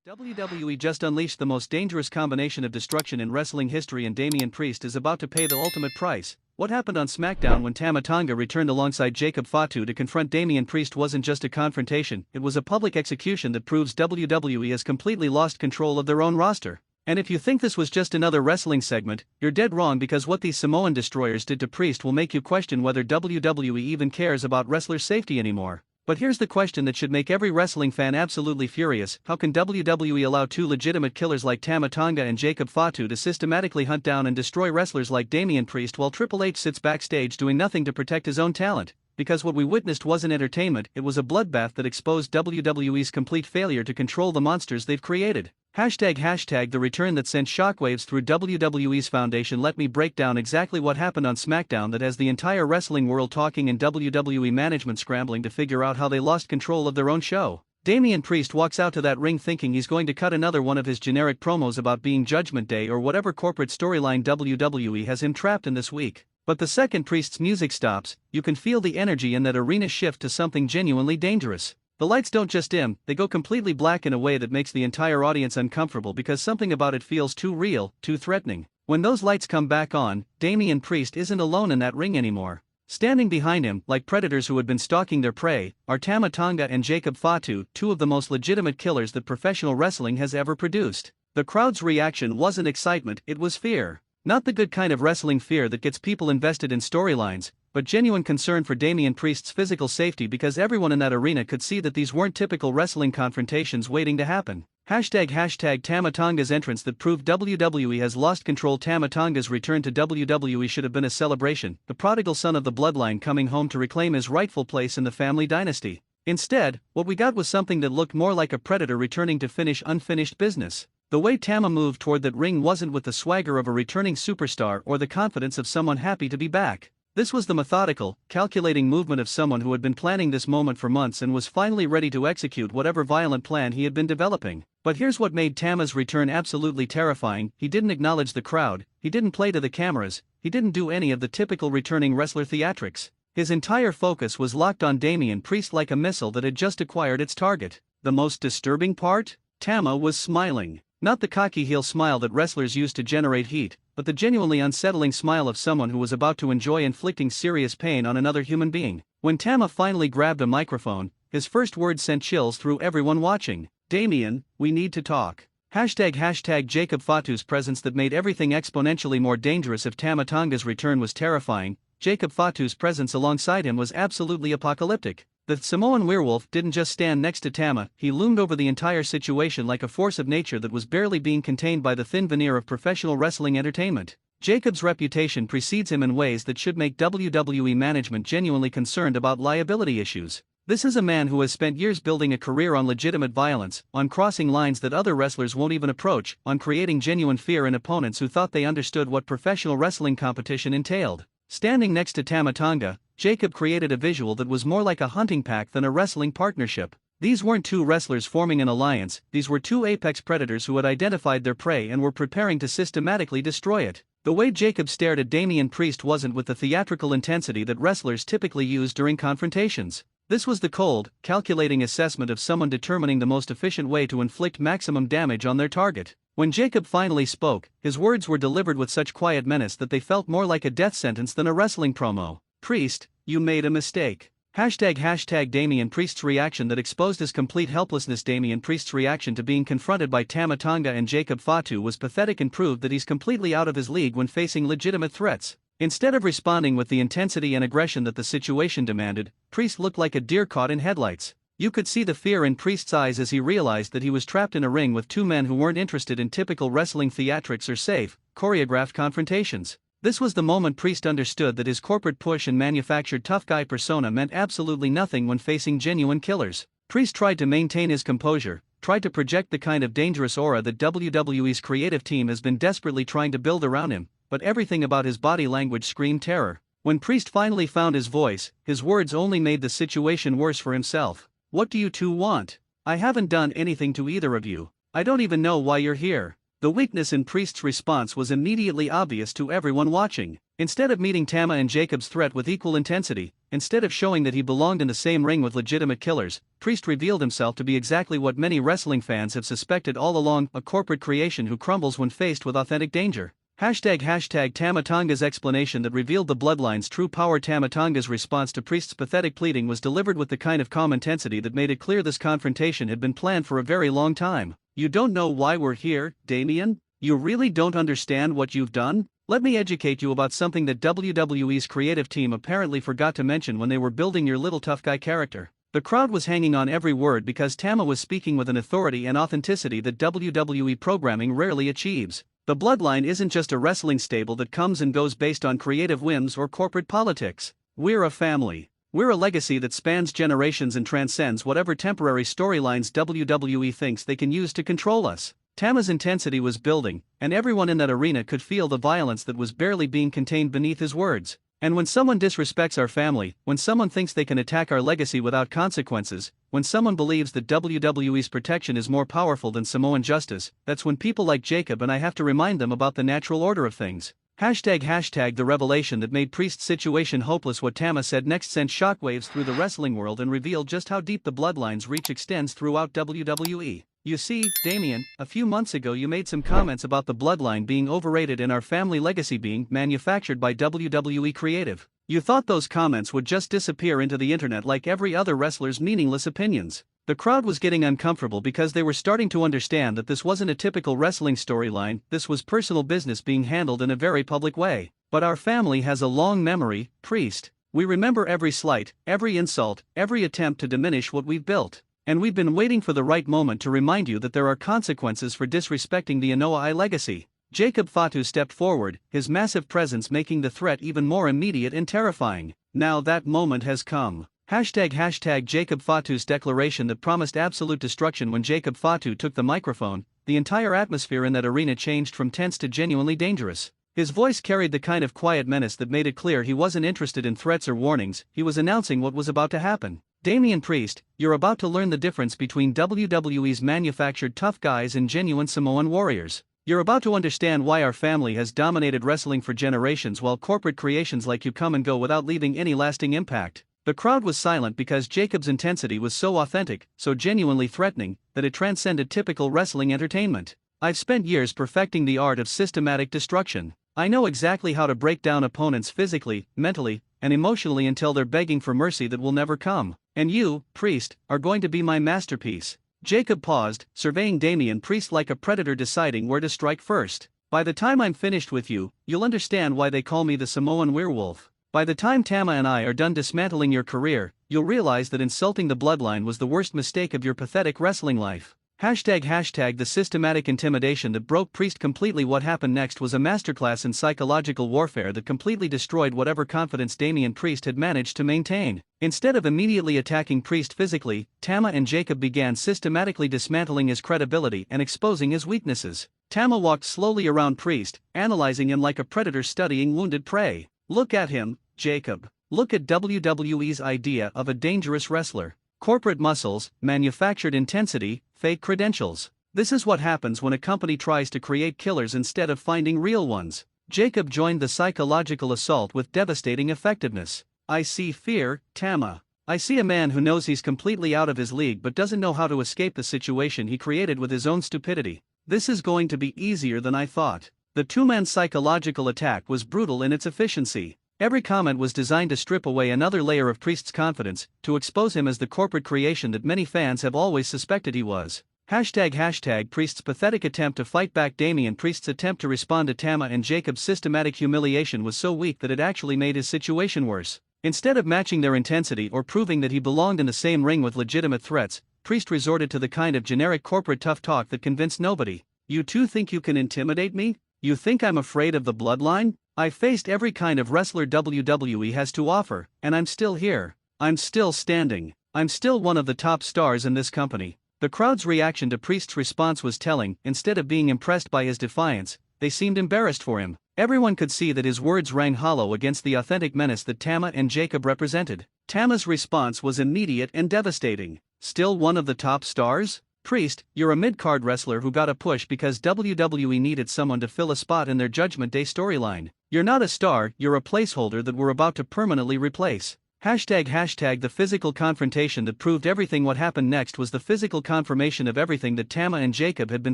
WWE just unleashed the most dangerous combination of destruction in wrestling history, and Damian Priest is about to pay the ultimate price. What happened on SmackDown when Tama Tonga returned alongside Jacob Fatu to confront Damian Priest wasn't just a confrontation, it was a public execution that proves WWE has completely lost control of their own roster. And if you think this was just another wrestling segment, you're dead wrong, because what these Samoan destroyers did to Priest will make you question whether WWE even cares about wrestlers' safety anymore. But here's the question that should make every wrestling fan absolutely furious: how can WWE allow two legitimate killers like Tama Tonga and Jacob Fatu to systematically hunt down and destroy wrestlers like Damian Priest while Triple H sits backstage doing nothing to protect his own talent? Because what we witnessed wasn't entertainment, it was a bloodbath that exposed WWE's complete failure to control the monsters they've created. Hashtag the return that sent shockwaves through WWE's foundation. Let me break down exactly what happened on SmackDown that has the entire wrestling world talking and WWE management scrambling to figure out how they lost control of their own show. Damian Priest walks out to that ring thinking he's going to cut another one of his generic promos about being Judgment Day or whatever corporate storyline WWE has him trapped in this week. But the second Priest's music stops, you can feel the energy in that arena shift to something genuinely dangerous. The lights don't just dim, they go completely black in a way that makes the entire audience uncomfortable because something about it feels too real, too threatening. When those lights come back on, Damian Priest isn't alone in that ring anymore. Standing behind him, like predators who had been stalking their prey, are Tama Tonga and Jacob Fatu, two of the most legitimate killers that professional wrestling has ever produced. The crowd's reaction wasn't excitement, it was fear. Not the good kind of wrestling fear that gets people invested in storylines, but genuine concern for Damian Priest's physical safety, because everyone in that arena could see that these weren't typical wrestling confrontations waiting to happen. Hashtag Tama Tonga's entrance that proved WWE has lost control. Tama Tonga's return to WWE should have been a celebration, the prodigal son of the Bloodline coming home to reclaim his rightful place in the family dynasty. Instead, what we got was something that looked more like a predator returning to finish unfinished business. The way Tama moved toward that ring wasn't with the swagger of a returning superstar or the confidence of someone happy to be back. This was the methodical, calculating movement of someone who had been planning this moment for months and was finally ready to execute whatever violent plan he had been developing. But here's what made Tama's return absolutely terrifying: he didn't acknowledge the crowd, he didn't play to the cameras, he didn't do any of the typical returning wrestler theatrics. His entire focus was locked on Damian Priest like a missile that had just acquired its target. The most disturbing part? Tama was smiling. Not the cocky heel smile that wrestlers use to generate heat, but the genuinely unsettling smile of someone who was about to enjoy inflicting serious pain on another human being. When Tama finally grabbed a microphone, his first words sent chills through everyone watching. "Damian, we need to talk." Hashtag Jacob Fatu's presence that made everything exponentially more dangerous. If Tama Tonga's return was terrifying, Jacob Fatu's presence alongside him was absolutely apocalyptic. The Samoan werewolf didn't just stand next to Tama, he loomed over the entire situation like a force of nature that was barely being contained by the thin veneer of professional wrestling entertainment. Jacob's reputation precedes him in ways that should make WWE management genuinely concerned about liability issues. This is a man who has spent years building a career on legitimate violence, on crossing lines that other wrestlers won't even approach, on creating genuine fear in opponents who thought they understood what professional wrestling competition entailed. Standing next to Tama Tonga, Jacob created a visual that was more like a hunting pack than a wrestling partnership. These weren't two wrestlers forming an alliance, these were two apex predators who had identified their prey and were preparing to systematically destroy it. The way Jacob stared at Damian Priest wasn't with the theatrical intensity that wrestlers typically use during confrontations. This was the cold, calculating assessment of someone determining the most efficient way to inflict maximum damage on their target. When Jacob finally spoke, his words were delivered with such quiet menace that they felt more like a death sentence than a wrestling promo. "Priest, you made a mistake." Hashtag Damian Priest's reaction that exposed his complete helplessness. Damian Priest's reaction to being confronted by Tama Tonga and Jacob Fatu was pathetic and proved that he's completely out of his league when facing legitimate threats. Instead of responding with the intensity and aggression that the situation demanded, Priest looked like a deer caught in headlights. You could see the fear in Priest's eyes as he realized that he was trapped in a ring with two men who weren't interested in typical wrestling theatrics or safe, choreographed confrontations. This was the moment Priest understood that his corporate push and manufactured tough guy persona meant absolutely nothing when facing genuine killers. Priest tried to maintain his composure, tried to project the kind of dangerous aura that WWE's creative team has been desperately trying to build around him, but everything about his body language screamed terror. When Priest finally found his voice, his words only made the situation worse for himself. "What do you two want? I haven't done anything to either of you. I don't even know why you're here." The weakness in Priest's response was immediately obvious to everyone watching. Instead of meeting Tama and Jacob's threat with equal intensity, instead of showing that he belonged in the same ring with legitimate killers, Priest revealed himself to be exactly what many wrestling fans have suspected all along, a corporate creation who crumbles when faced with authentic danger. Hashtag Tama Tonga's explanation that revealed the Bloodline's true power. Tama Tonga's response to Priest's pathetic pleading was delivered with the kind of calm intensity that made it clear this confrontation had been planned for a very long time. You don't know why we're here, Damian? You really don't understand what you've done? Let me educate you about something that WWE's creative team apparently forgot to mention when they were building your little tough guy character. The crowd was hanging on every word because Tama was speaking with an authority and authenticity that WWE programming rarely achieves. The Bloodline isn't just a wrestling stable that comes and goes based on creative whims or corporate politics. We're a family. We're a legacy that spans generations and transcends whatever temporary storylines WWE thinks they can use to control us. Tama's intensity was building, and everyone in that arena could feel the violence that was barely being contained beneath his words. And when someone disrespects our family, when someone thinks they can attack our legacy without consequences, when someone believes that WWE's protection is more powerful than Samoan justice, that's when people like Jacob and I have to remind them about the natural order of things. Hashtag the revelation that made Priest's situation hopeless. What Tama said next sent shockwaves through the wrestling world and revealed just how deep the Bloodline's reach extends throughout WWE. You see, Damian, a few months ago you made some comments about the Bloodline being overrated and our family legacy being manufactured by WWE Creative. You thought those comments would just disappear into the internet like every other wrestler's meaningless opinions. The crowd was getting uncomfortable because they were starting to understand that this wasn't a typical wrestling storyline, this was personal business being handled in a very public way. But our family has a long memory, Priest. We remember every slight, every insult, every attempt to diminish what we've built. And we've been waiting for the right moment to remind you that there are consequences for disrespecting the Anoa'i legacy. Jacob Fatu stepped forward, his massive presence making the threat even more immediate and terrifying. Now that moment has come. Hashtag Jacob Fatu's declaration that promised absolute destruction. When Jacob Fatu took the microphone, the entire atmosphere in that arena changed from tense to genuinely dangerous. His voice carried the kind of quiet menace that made it clear he wasn't interested in threats or warnings, he was announcing what was about to happen. Damian Priest, you're about to learn the difference between WWE's manufactured tough guys and genuine Samoan warriors. You're about to understand why our family has dominated wrestling for generations while corporate creations like you come and go without leaving any lasting impact. The crowd was silent because Jacob's intensity was so authentic, so genuinely threatening, that it transcended typical wrestling entertainment. I've spent years perfecting the art of systematic destruction. I know exactly how to break down opponents physically, mentally, and emotionally until they're begging for mercy that will never come. And you, Priest, are going to be my masterpiece. Jacob paused, surveying Damian Priest like a predator deciding where to strike first. By the time I'm finished with you, you'll understand why they call me the Samoan werewolf. By the time Tama and I are done dismantling your career, you'll realize that insulting the Bloodline was the worst mistake of your pathetic wrestling life. Hashtag the systematic intimidation that broke Priest completely. What happened next was a masterclass in psychological warfare that completely destroyed whatever confidence Damian Priest had managed to maintain. Instead of immediately attacking Priest physically, Tama and Jacob began systematically dismantling his credibility and exposing his weaknesses. Tama walked slowly around Priest, analyzing him like a predator studying wounded prey. Look at him, Jacob. Look at WWE's idea of a dangerous wrestler. Corporate muscles, manufactured intensity, fake credentials. This is what happens when a company tries to create killers instead of finding real ones. Jacob joined the psychological assault with devastating effectiveness. I see fear, Tama. I see a man who knows he's completely out of his league but doesn't know how to escape the situation he created with his own stupidity. This is going to be easier than I thought. The two-man psychological attack was brutal in its efficiency. Every comment was designed to strip away another layer of Priest's confidence, to expose him as the corporate creation that many fans have always suspected he was. Hashtag Priest's pathetic attempt to fight back. Damian Priest's attempt to respond to Tama and Jacob's systematic humiliation was so weak that it actually made his situation worse. Instead of matching their intensity or proving that he belonged in the same ring with legitimate threats, Priest resorted to the kind of generic corporate tough talk that convinced nobody. You two think you can intimidate me? You think I'm afraid of the Bloodline? I faced every kind of wrestler WWE has to offer, and I'm still here. I'm still standing. I'm still one of the top stars in this company. The crowd's reaction to Priest's response was telling. Instead of being impressed by his defiance, they seemed embarrassed for him. Everyone could see that his words rang hollow against the authentic menace that Tama and Jacob represented. Tama's response was immediate and devastating. Still one of the top stars? Priest, you're a mid-card wrestler who got a push because WWE needed someone to fill a spot in their Judgment Day storyline. You're not a star, you're a placeholder that we're about to permanently replace. Hashtag the physical confrontation that proved everything. What happened next was the physical confirmation of everything that Tama and Jacob had been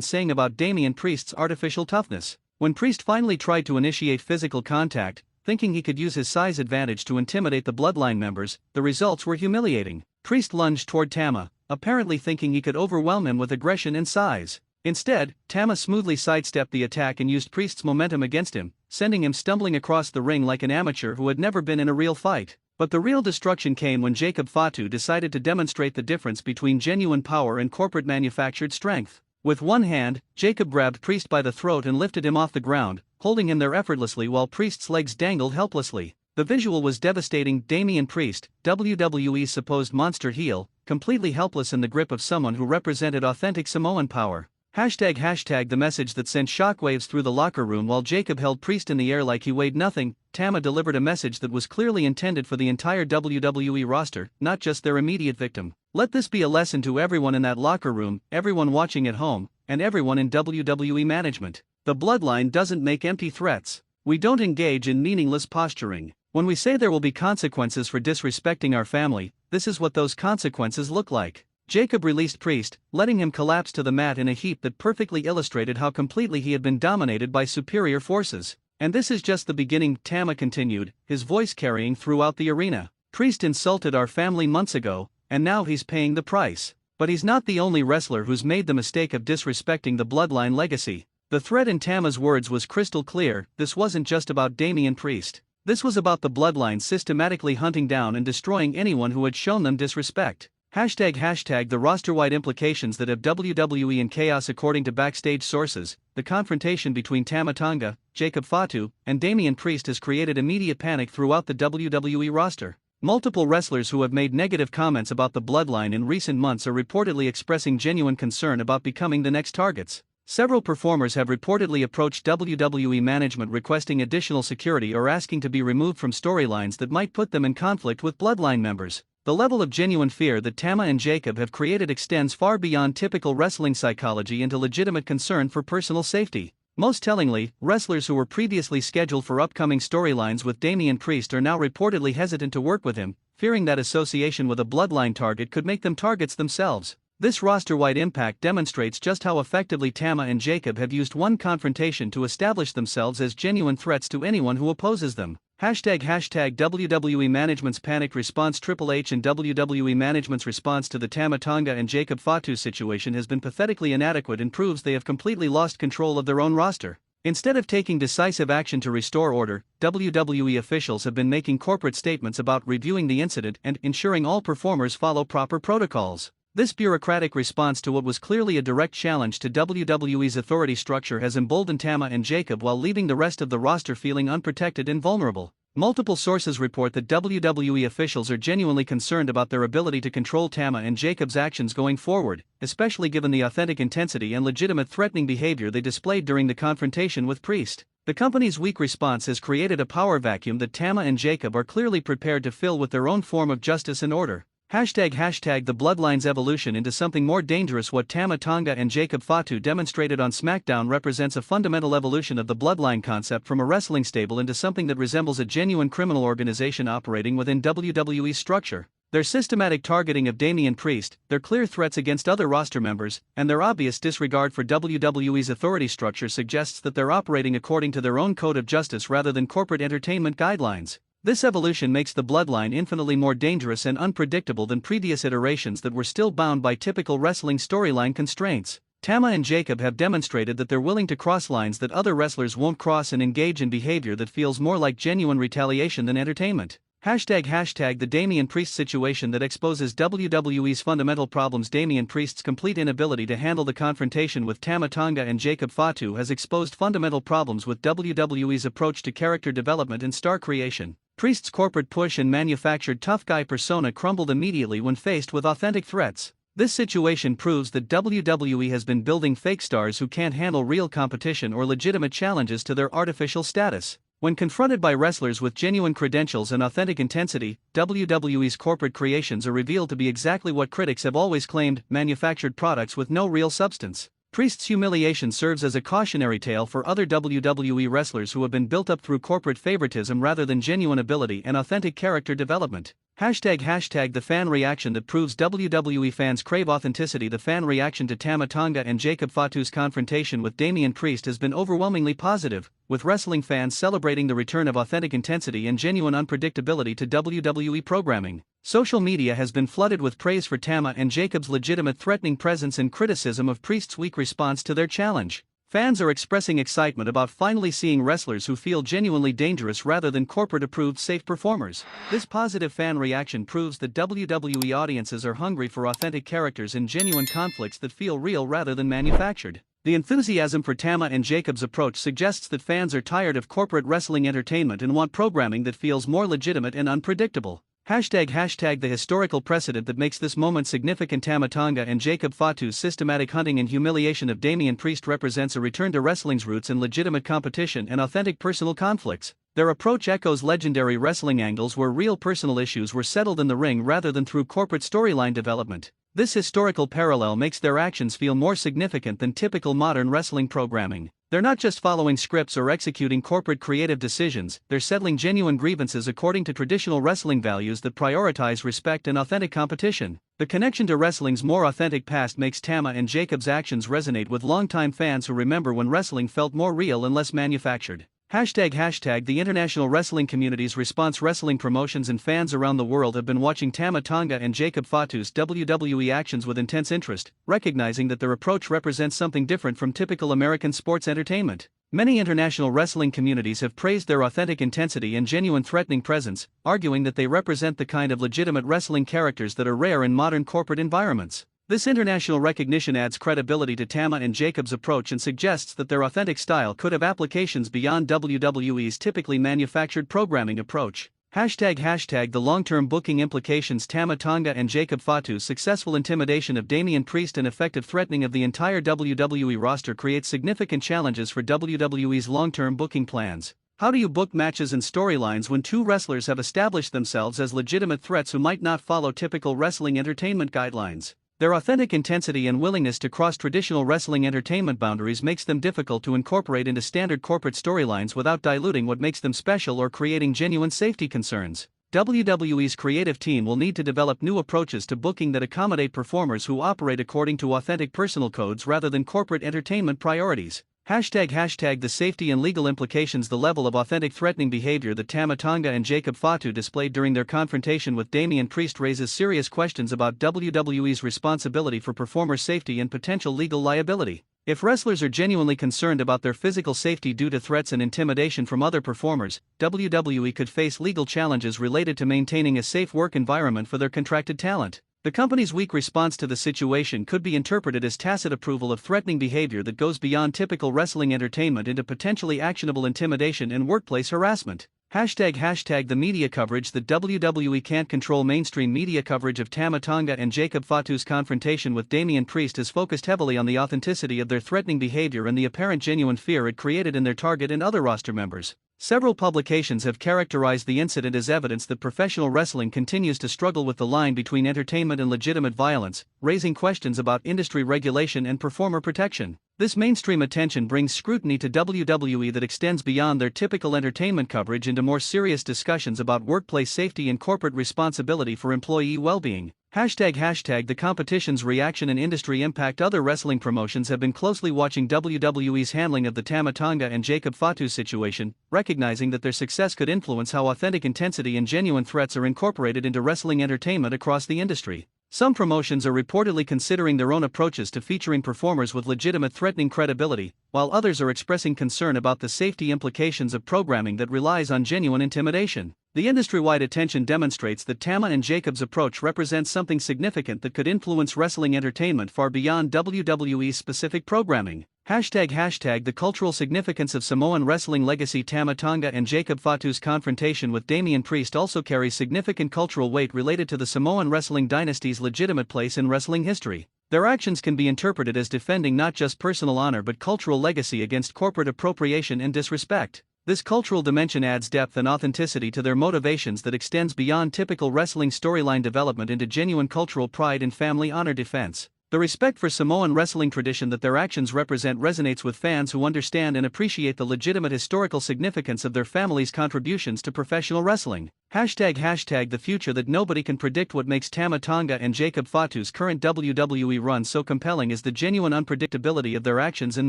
saying about Damian Priest's artificial toughness. When Priest finally tried to initiate physical contact, thinking he could use his size advantage to intimidate the Bloodline members, the results were humiliating. Priest lunged toward Tama, apparently thinking he could overwhelm him with aggression and size. Instead, Tama smoothly sidestepped the attack and used Priest's momentum against him, sending him stumbling across the ring like an amateur who had never been in a real fight. But the real destruction came when Jacob Fatu decided to demonstrate the difference between genuine power and corporate manufactured strength. With one hand, Jacob grabbed Priest by the throat and lifted him off the ground, holding him there effortlessly while Priest's legs dangled helplessly. The visual was devastating. Damian Priest, WWE's supposed monster heel, completely helpless in the grip of someone who represented authentic Samoan power. Hashtag the message that sent shockwaves through the locker room. While Jacob held Priest in the air like he weighed nothing, Tama delivered a message that was clearly intended for the entire WWE roster, not just their immediate victim. Let this be a lesson to everyone in that locker room, everyone watching at home, and everyone in WWE management. The Bloodline doesn't make empty threats. We don't engage in meaningless posturing. When we say there will be consequences for disrespecting our family, this is what those consequences look like. Jacob released Priest, letting him collapse to the mat in a heap that perfectly illustrated how completely he had been dominated by superior forces. And this is just the beginning, Tama continued, his voice carrying throughout the arena. Priest insulted our family months ago, and now he's paying the price. But he's not the only wrestler who's made the mistake of disrespecting the Bloodline legacy. The threat in Tama's words was crystal clear. This wasn't just about Damian Priest. This was about the Bloodline systematically hunting down and destroying anyone who had shown them disrespect. Hashtag the roster-wide implications that have WWE in chaos. According to backstage sources, the confrontation between Tama Tonga, Jacob Fatu, and Damian Priest has created immediate panic throughout the WWE roster. Multiple wrestlers who have made negative comments about the Bloodline in recent months are reportedly expressing genuine concern about becoming the next targets. Several performers have reportedly approached WWE management requesting additional security or asking to be removed from storylines that might put them in conflict with Bloodline members. The level of genuine fear that Tama and Jacob have created extends far beyond typical wrestling psychology into legitimate concern for personal safety. Most tellingly, wrestlers who were previously scheduled for upcoming storylines with Damian Priest are now reportedly hesitant to work with him, fearing that association with a Bloodline target could make them targets themselves. This roster-wide impact demonstrates just how effectively Tama and Jacob have used one confrontation to establish themselves as genuine threats to anyone who opposes them. Hashtag WWE management's panicked response. Triple H and WWE management's response to the Tama Tonga and Jacob Fatu situation has been pathetically inadequate and proves they have completely lost control of their own roster. Instead of taking decisive action to restore order, WWE officials have been making corporate statements about reviewing the incident and ensuring all performers follow proper protocols. This bureaucratic response to what was clearly a direct challenge to WWE's authority structure has emboldened Tama and Jacob while leaving the rest of the roster feeling unprotected and vulnerable. Multiple sources report that WWE officials are genuinely concerned about their ability to control Tama and Jacob's actions going forward, especially given the authentic intensity and legitimate threatening behavior they displayed during the confrontation with Priest. The company's weak response has created a power vacuum that Tama and Jacob are clearly prepared to fill with their own form of justice and order. Hashtag the Bloodline's evolution into something more dangerous. What Tama Tonga and Jacob Fatu demonstrated on SmackDown represents a fundamental evolution of the Bloodline concept from a wrestling stable into something that resembles a genuine criminal organization operating within WWE's structure. Their systematic targeting of Damian Priest, their clear threats against other roster members, and their obvious disregard for WWE's authority structure suggests that they're operating according to their own code of justice rather than corporate entertainment guidelines. This evolution makes the Bloodline infinitely more dangerous and unpredictable than previous iterations that were still bound by typical wrestling storyline constraints. Tama and Jacob have demonstrated that they're willing to cross lines that other wrestlers won't cross and engage in behavior that feels more like genuine retaliation than entertainment. Hashtag the Damian Priest situation that exposes WWE's fundamental problems. Damian Priest's complete inability to handle the confrontation with Tama Tonga and Jacob Fatu has exposed fundamental problems with WWE's approach to character development and star creation. Priest's corporate push and manufactured tough guy persona crumbled immediately when faced with authentic threats. This situation proves that WWE has been building fake stars who can't handle real competition or legitimate challenges to their artificial status. When confronted by wrestlers with genuine credentials and authentic intensity, WWE's corporate creations are revealed to be exactly what critics have always claimed: manufactured products with no real substance. Priest's humiliation serves as a cautionary tale for other WWE wrestlers who have been built up through corporate favoritism rather than genuine ability and authentic character development. ## the fan reaction that proves WWE fans crave authenticity. The fan reaction to Tama Tonga and Jacob Fatu's confrontation with Damian Priest has been overwhelmingly positive, with wrestling fans celebrating the return of authentic intensity and genuine unpredictability to WWE programming. Social media has been flooded with praise for Tama and Jacob's legitimate threatening presence and criticism of Priest's weak response to their challenge. Fans are expressing excitement about finally seeing wrestlers who feel genuinely dangerous rather than corporate-approved safe performers. This positive fan reaction proves that WWE audiences are hungry for authentic characters and genuine conflicts that feel real rather than manufactured. The enthusiasm for Tama and Jacob's approach suggests that fans are tired of corporate wrestling entertainment and want programming that feels more legitimate and unpredictable. ## the historical precedent that makes this moment significant. Tama Tonga and Jacob Fatu's systematic hunting and humiliation of Damian Priest represents a return to wrestling's roots in legitimate competition and authentic personal conflicts. Their approach echoes legendary wrestling angles where real personal issues were settled in the ring rather than through corporate storyline development. This historical parallel makes their actions feel more significant than typical modern wrestling programming. They're not just following scripts or executing corporate creative decisions, they're settling genuine grievances according to traditional wrestling values that prioritize respect and authentic competition. The connection to wrestling's more authentic past makes Tama and Jacob's actions resonate with longtime fans who remember when wrestling felt more real and less manufactured. ## the international wrestling community's response. Wrestling promotions and fans around the world have been watching Tama Tonga and Jacob Fatu's WWE actions with intense interest, recognizing that their approach represents something different from typical American sports entertainment. Many international wrestling communities have praised their authentic intensity and genuine threatening presence, arguing that they represent the kind of legitimate wrestling characters that are rare in modern corporate environments. This international recognition adds credibility to Tama and Jacob's approach and suggests that their authentic style could have applications beyond WWE's typically manufactured programming approach. ## the long-term booking implications. Tama Tonga and Jacob Fatu's successful intimidation of Damian Priest and effective threatening of the entire WWE roster creates significant challenges for WWE's long-term booking plans. How do you book matches and storylines when two wrestlers have established themselves as legitimate threats who might not follow typical wrestling entertainment guidelines? Their authentic intensity and willingness to cross traditional wrestling entertainment boundaries makes them difficult to incorporate into standard corporate storylines without diluting what makes them special or creating genuine safety concerns. WWE's creative team will need to develop new approaches to booking that accommodate performers who operate according to authentic personal codes rather than corporate entertainment priorities. ## the safety and legal implications. The level of authentic threatening behavior that Tama Tonga and Jacob Fatu displayed during their confrontation with Damian Priest raises serious questions about WWE's responsibility for performer safety and potential legal liability. If wrestlers are genuinely concerned about their physical safety due to threats and intimidation from other performers, WWE could face legal challenges related to maintaining a safe work environment for their contracted talent. The company's weak response to the situation could be interpreted as tacit approval of threatening behavior that goes beyond typical wrestling entertainment into potentially actionable intimidation and workplace harassment. ## the media coverage. The WWE can't control mainstream media coverage of Tama Tonga and Jacob Fatu's confrontation with Damian Priest has focused heavily on the authenticity of their threatening behavior and the apparent genuine fear it created in their target and other roster members. Several publications have characterized the incident as evidence that professional wrestling continues to struggle with the line between entertainment and legitimate violence, raising questions about industry regulation and performer protection. This mainstream attention brings scrutiny to WWE that extends beyond their typical entertainment coverage into more serious discussions about workplace safety and corporate responsibility for employee well-being. ## the competition's reaction and industry impact. Other wrestling promotions have been closely watching WWE's handling of the Tama Tonga and Jacob Fatu situation, recognizing that their success could influence how authentic intensity and genuine threats are incorporated into wrestling entertainment across the industry. Some promotions are reportedly considering their own approaches to featuring performers with legitimate threatening credibility, while others are expressing concern about the safety implications of programming that relies on genuine intimidation. The industry-wide attention demonstrates that Tama and Jacob's approach represents something significant that could influence wrestling entertainment far beyond WWE's specific programming. ## the cultural significance of Samoan wrestling legacy. Tama Tonga and Jacob Fatu's confrontation with Damian Priest also carries significant cultural weight related to the Samoan wrestling dynasty's legitimate place in wrestling history. Their actions can be interpreted as defending not just personal honor but cultural legacy against corporate appropriation and disrespect. This cultural dimension adds depth and authenticity to their motivations that extends beyond typical wrestling storyline development into genuine cultural pride and family honor defense. The respect for Samoan wrestling tradition that their actions represent resonates with fans who understand and appreciate the legitimate historical significance of their family's contributions to professional wrestling. ## the future that nobody can predict. What makes Tama Tonga and Jacob Fatu's current WWE run so compelling is the genuine unpredictability of their actions and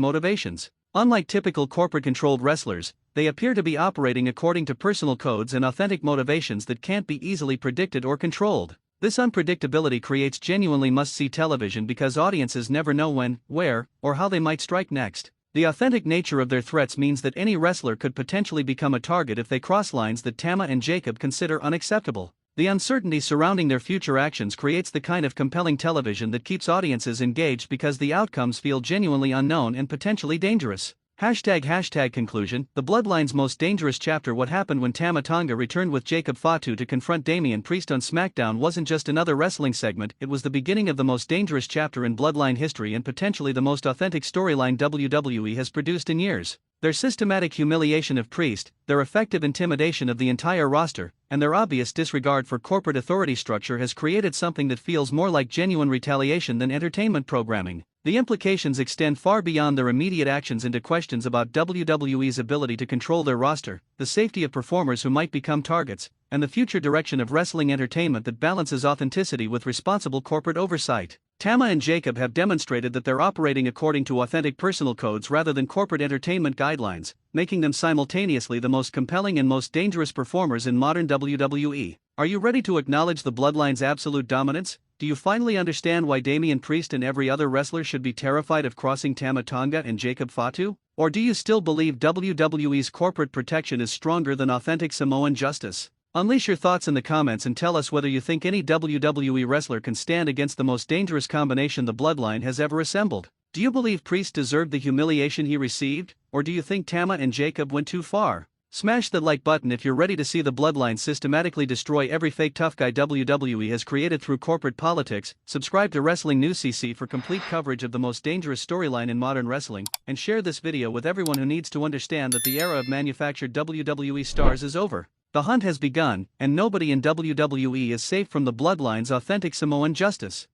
motivations. Unlike typical corporate-controlled wrestlers, they appear to be operating according to personal codes and authentic motivations that can't be easily predicted or controlled. This unpredictability creates genuinely must-see television because audiences never know when, where, or how they might strike next. The authentic nature of their threats means that any wrestler could potentially become a target if they cross lines that Tama and Jacob consider unacceptable. The uncertainty surrounding their future actions creates the kind of compelling television that keeps audiences engaged because the outcomes feel genuinely unknown and potentially dangerous. ## conclusion, the Bloodline's most dangerous chapter. What happened when Tama Tonga returned with Jacob Fatu to confront Damian Priest on SmackDown wasn't just another wrestling segment, it was the beginning of the most dangerous chapter in Bloodline history and potentially the most authentic storyline WWE has produced in years. Their systematic humiliation of Priest, their effective intimidation of the entire roster, and their obvious disregard for corporate authority structure has created something that feels more like genuine retaliation than entertainment programming. The implications extend far beyond their immediate actions into questions about WWE's ability to control their roster, the safety of performers who might become targets, and the future direction of wrestling entertainment that balances authenticity with responsible corporate oversight. Tama and Jacob have demonstrated that they're operating according to authentic personal codes rather than corporate entertainment guidelines, making them simultaneously the most compelling and most dangerous performers in modern WWE. Are you ready to acknowledge the Bloodline's absolute dominance? Do you finally understand why Damian Priest and every other wrestler should be terrified of crossing Tama Tonga and Jacob Fatu? Or do you still believe WWE's corporate protection is stronger than authentic Samoan justice? Unleash your thoughts in the comments and tell us whether you think any WWE wrestler can stand against the most dangerous combination the Bloodline has ever assembled. Do you believe Priest deserved the humiliation he received, or do you think Tama and Jacob went too far? Smash that like button if you're ready to see the Bloodline systematically destroy every fake tough guy WWE has created through corporate politics. Subscribe to WrestlingNewsCC for complete coverage of the most dangerous storyline in modern wrestling, and share this video with everyone who needs to understand that the era of manufactured WWE stars is over. The hunt has begun, and nobody in WWE is safe from the Bloodline's authentic Samoan justice.